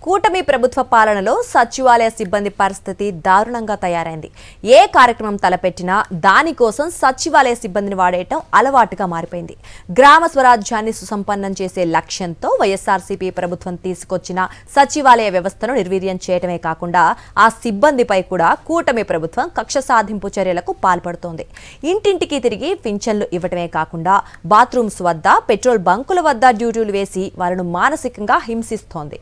కూటమి ప్రభుత్వ పాలనలో సచివాలయ సిబ్బంది పరిస్థితి దారుణంగా తయారైంది. ఏ కార్యక్రమం తలపెట్టినా దానికోసం సచివాలయ సిబ్బందిని వాడేయటం అలవాటుగా మారిపోయింది. గ్రామ స్వరాజ్యాన్ని సుసంపన్నం చేసే లక్ష్యంతో వైఎస్ఆర్సీపీ ప్రభుత్వం తీసుకొచ్చిన సచివాలయ వ్యవస్థను నిర్వీర్యం చేయటమే కాకుండా ఆ సిబ్బందిపై కూడా కూటమి ప్రభుత్వం కక్ష సాధింపు చర్యలకు పాల్పడుతోంది. ఇంటింటికి తిరిగి పింఛన్లు ఇవ్వటమే కాకుండా బాత్రూమ్స్ వద్ద, పెట్రోల్ బంకుల వద్ద డ్యూటీలు వేసి వారిని మానసికంగా హింసిస్తోంది.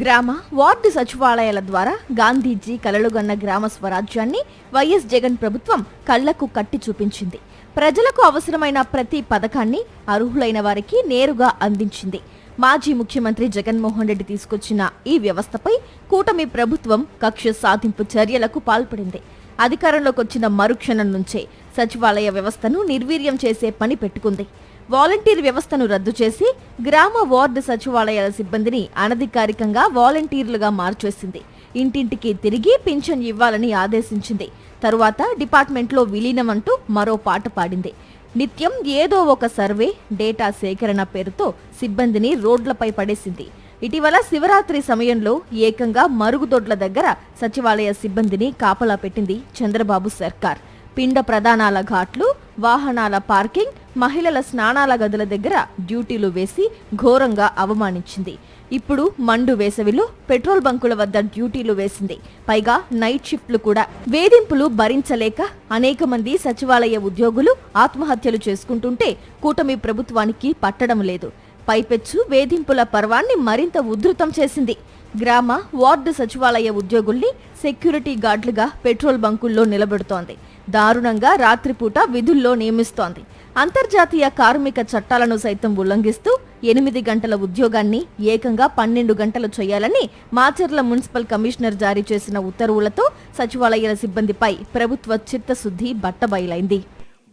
గ్రామ వార్డు సచివాలయాల ద్వారా గాంధీజీ కలలుగన్న గ్రామ స్వరాజ్యాన్ని వైఎస్ జగన్ ప్రభుత్వం కళ్లకు కట్టి చూపించింది. ప్రజలకు అవసరమైన ప్రతి పథకాన్ని అర్హులైన వారికి నేరుగా అందించింది. మాజీ ముఖ్యమంత్రి జగన్మోహన్ రెడ్డి తీసుకొచ్చిన ఈ వ్యవస్థపై కూటమి ప్రభుత్వం కక్ష సాధింపు చర్యలకు పాల్పడింది. అధికారంలోకి వచ్చిన మరుక్షణం నుంచే సచివాలయ వ్యవస్థను నిర్వీర్యం చేసే పని పెట్టుకుంది. వాలంటీర్ వ్యవస్థను రద్దు చేసి గ్రామ వార్డు సచివాలయాల సిబ్బందిని అనధికారికంగా వాలంటీర్లుగా మార్చేసింది. ఇంటింటికి తిరిగి పింఛన్ ఇవ్వాలని ఆదేశించింది. తరువాత డిపార్ట్మెంట్లో విలీనం అంటూ మరో పాట పాడింది. నిత్యం ఏదో ఒక సర్వే, డేటా సేకరణ పేరుతో సిబ్బందిని రోడ్లపై పడేసింది. ఇటీవల శివరాత్రి సమయంలో ఏకంగా మరుగుదొడ్ల దగ్గర సచివాలయ సిబ్బందిని కాపలా పెట్టింది చంద్రబాబు సర్కార్. పిండ ప్రదానాల ఘాట్లు, వాహనాల పార్కింగ్, మహిళల స్నానాల గదుల దగ్గర డ్యూటీలు వేసి ఘోరంగా అవమానించింది. ఇప్పుడు మండు వేసవిలో పెట్రోల్ బంకుల వద్ద డ్యూటీలు వేసింది. పైగా నైట్ షిఫ్ట్లు కూడా. వేధింపులు భరించలేక అనేక మంది సచివాలయ ఉద్యోగులు ఆత్మహత్యలు చేసుకుంటుంటే కూటమి ప్రభుత్వానికి పట్టడం లేదు. పైపెచ్చు వేధింపుల పర్వాన్ని మరింత ఉధృతం చేసింది. గ్రామ వార్డు సచివాలయ ఉద్యోగుల్ని సెక్యూరిటీ గార్డులుగా పెట్రోల్ బంకుల్లో నిలబెడుతోంది. దారుణంగా రాత్రిపూట విధుల్లో నియమిస్తోంది. అంతర్జాతీయ కార్మిక చట్టాలను సైతం ఉల్లంఘిస్తూ 8 గంటల ఉద్యోగాన్ని ఏకంగా 12 గంటలు చేయాలని మాచర్ల మున్సిపల్ కమిషనర్ జారీ చేసిన ఉత్తర్వులతో సచివాలయాల సిబ్బందిపై ప్రభుత్వ చిత్తశుద్ధి బట్టబయలైంది.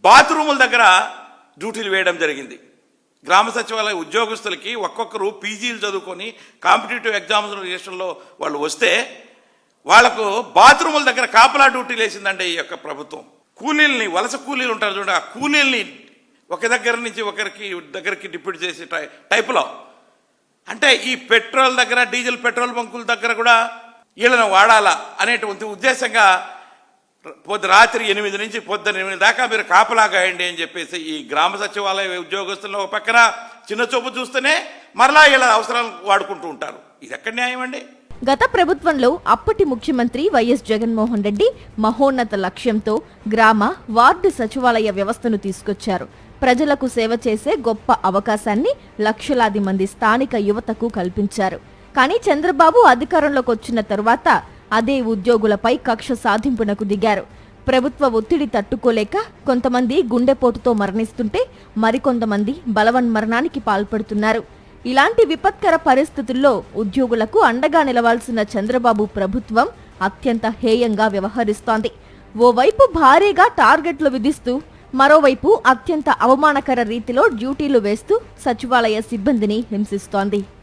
బాత్రూముల దగ్గర డ్యూటీలు వేయడం జరిగింది. గ్రామ సచివాలయ ఉద్యోగస్తులకి ఒక్కొక్కరు పీజీలు చదువుకొని కాంపిటేటివ్ ఎగ్జామినేషన్లో వాళ్ళు వస్తే వాళ్లకు బాత్రూముల దగ్గర కాపలా డ్యూటీలు వేసిందంటే ఈ యొక్క ప్రభుత్వం. కూలీల్ని, వలస కూలీలు ఉంటారు చూడండి, ఆ కూలీల్ని ఒక దగ్గర నుంచి ఒకరికి దగ్గరికి డిప్యూట్ చేసే టైపులో. అంటే ఈ పెట్రోల్ దగ్గర, డీజిల్ పెట్రోల్ బంకుల దగ్గర కూడా వీళ్ళని వాడాలా అనేటువంటి ఉద్దేశంగా రాత్రి 8 నుంచి పొద్దున్న 8 దాకా మీరు కాపలా గాయండి అని చెప్పేసి ఈ గ్రామ సచివాలయ ఉద్యోగస్తులను ఒక పక్కన చిన్న చూపు చూస్తేనే మరలా వీళ్ళ అవసరాలు వాడుకుంటూ ఉంటారు. ఇది ఎక్కడ న్యాయం అండి? గత ప్రభుత్వంలో అప్పటి ముఖ్యమంత్రి వైఎస్ జగన్మోహన్ రెడ్డి మహోన్నత లక్ష్యంతో గ్రామ వార్డు సచివాలయ వ్యవస్థను తీసుకొచ్చారు. ప్రజలకు సేవ చేసే గొప్ప అవకాశాన్ని లక్షలాది మంది స్థానిక యువతకు కల్పించారు. కానీ చంద్రబాబు అధికారంలోకి వచ్చిన తరువాత అదే ఉద్యోగులపై కక్ష సాధింపునకు దిగారు. ప్రభుత్వ ఒత్తిడి తట్టుకోలేక కొంతమంది గుండెపోటుతో మరణిస్తుంటే మరికొంతమంది బలవన్మరణానికి పాల్పడుతున్నారు. ఇలాంటి విపత్కర పరిస్థితుల్లో ఉద్యోగులకు అండగా నిలవాల్సిన చంద్రబాబు ప్రభుత్వం అత్యంత హేయంగా వ్యవహరిస్తోంది. ఓవైపు భారీగా టార్గెట్లు విధిస్తూ, మరోవైపు అత్యంత అవమానకర రీతిలో డ్యూటీలు వేస్తూ సచివాలయ సిబ్బందిని హింసిస్తోంది.